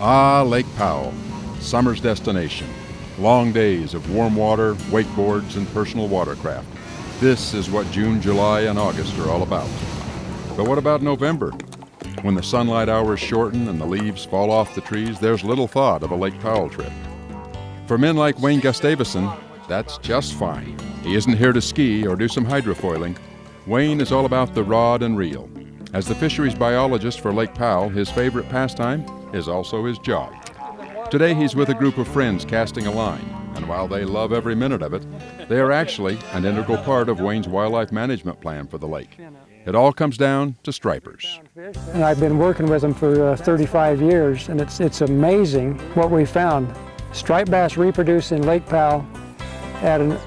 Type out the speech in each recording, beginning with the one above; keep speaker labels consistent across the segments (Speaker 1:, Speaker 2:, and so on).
Speaker 1: Ah, Lake Powell, summer's destination. Long days of warm water, wakeboards, and personal watercraft. This is what June, July, and August are all about. But what about November? When the sunlight hours shorten and the leaves fall off the trees, there's little thought of a Lake Powell trip. For men like Wayne Gustavson, that's just fine. He isn't here to ski or do some hydrofoiling. Wayne is all about the rod and reel. As the fisheries biologist for Lake Powell, his favorite pastime is also his job. Today he's with a group of friends casting a line, and while they love every minute of it, they are actually an integral part of Wayne's wildlife management plan for the lake. It all comes down to stripers.
Speaker 2: And I've been working with them for 35 years, and it's amazing what we found. Striped bass reproduce in Lake Powell at an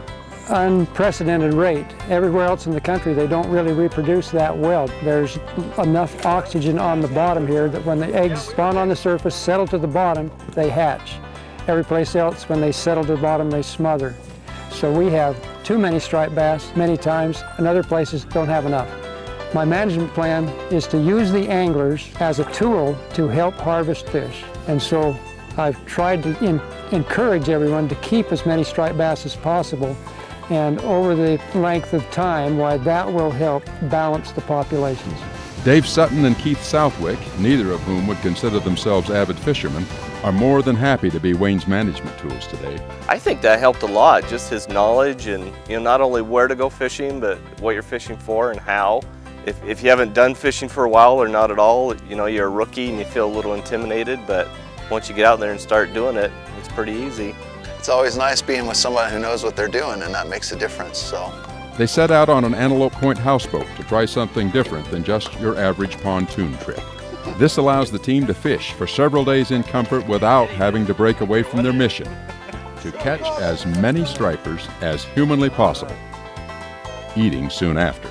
Speaker 2: unprecedented rate. Everywhere else in the country, they don't really reproduce that well. There's enough oxygen on the bottom here that when the eggs spawn on the surface, settle to the bottom, they hatch. Every place else, when they settle to the bottom, they smother. So we have too many striped bass many times, and other places don't have enough. My management plan is to use the anglers as a tool to help harvest fish. And so I've tried to encourage everyone to keep as many striped bass as possible, and over the length of time, why that will help balance the populations.
Speaker 1: Dave Sutton and Keith Southwick, neither of whom would consider themselves avid fishermen, are more than happy to be Wayne's management tools today.
Speaker 3: I think that helped a lot, just his knowledge and not only where to go fishing, but what you're fishing for and how. If you haven't done fishing for a while or not at all, you're a rookie and you feel a little intimidated, but once you get out there and start doing it, it's pretty easy.
Speaker 4: It's always nice being with somebody who knows what they're doing, and that makes a difference. So
Speaker 1: they set out on an Antelope Point houseboat to try something different than just your average pontoon trip. This allows the team to fish for several days in comfort without having to break away from their mission, to catch as many stripers as humanly possible, eating soon after.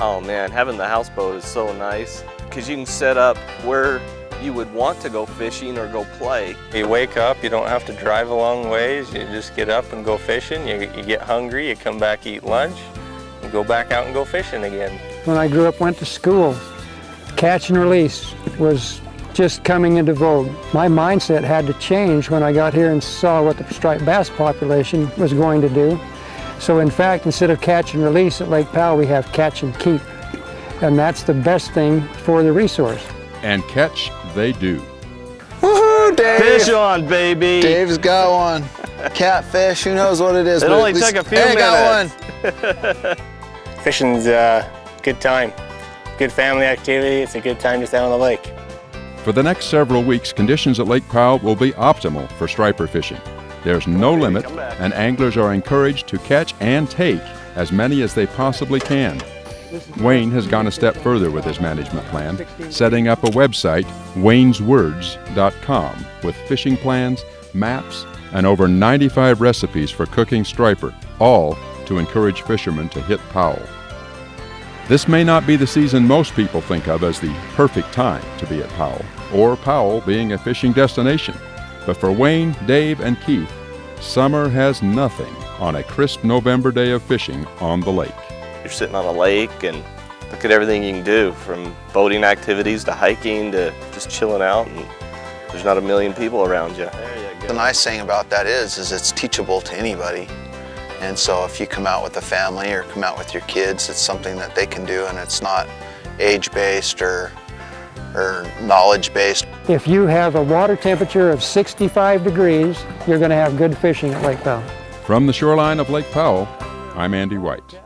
Speaker 3: Oh man, having the houseboat is so nice because you can set up where you would want to go fishing or go play.
Speaker 5: You wake up, you don't have to drive a long ways, you just get up and go fishing. You get hungry, you come back, eat lunch, and go back out and go fishing again.
Speaker 2: When I grew up, went to school, catch and release was just coming into vogue. My mindset had to change when I got here and saw what the striped bass population was going to do. So in fact, instead of catch and release at Lake Powell, we have catch and keep. And that's the best thing for the resource.
Speaker 1: And catch they do.
Speaker 4: Woohoo, Dave!
Speaker 3: Fish on, baby!
Speaker 4: Dave's got one. Catfish, who knows what it is.
Speaker 3: It only took a few minutes.
Speaker 4: Got one.
Speaker 5: Fishing's a good time. Good family activity. It's a good time just out on the lake.
Speaker 1: For the next several weeks, conditions at Lake Powell will be optimal for striper fishing. There's no limit, and anglers are encouraged to catch and take as many as they possibly can. Wayne has gone a step further with his management plan, setting up a website, wayneswords.com, with fishing plans, maps, and over 95 recipes for cooking striper, all to encourage fishermen to hit Powell. This may not be the season most people think of as the perfect time to be at Powell, or Powell being a fishing destination. But for Wayne, Dave, and Keith, summer has nothing on a crisp November day of fishing on the lake.
Speaker 3: You're sitting on a lake and look at everything you can do, from boating activities to hiking to just chilling out, and there's not a million people around you. There you go.
Speaker 4: The nice thing about that is it's teachable to anybody. And so if you come out with a family or come out with your kids, it's something that they can do, and it's not age-based or knowledge-based.
Speaker 2: If you have a water temperature of 65 degrees, you're going to have good fishing at Lake Powell.
Speaker 1: From the shoreline of Lake Powell, I'm Andy White.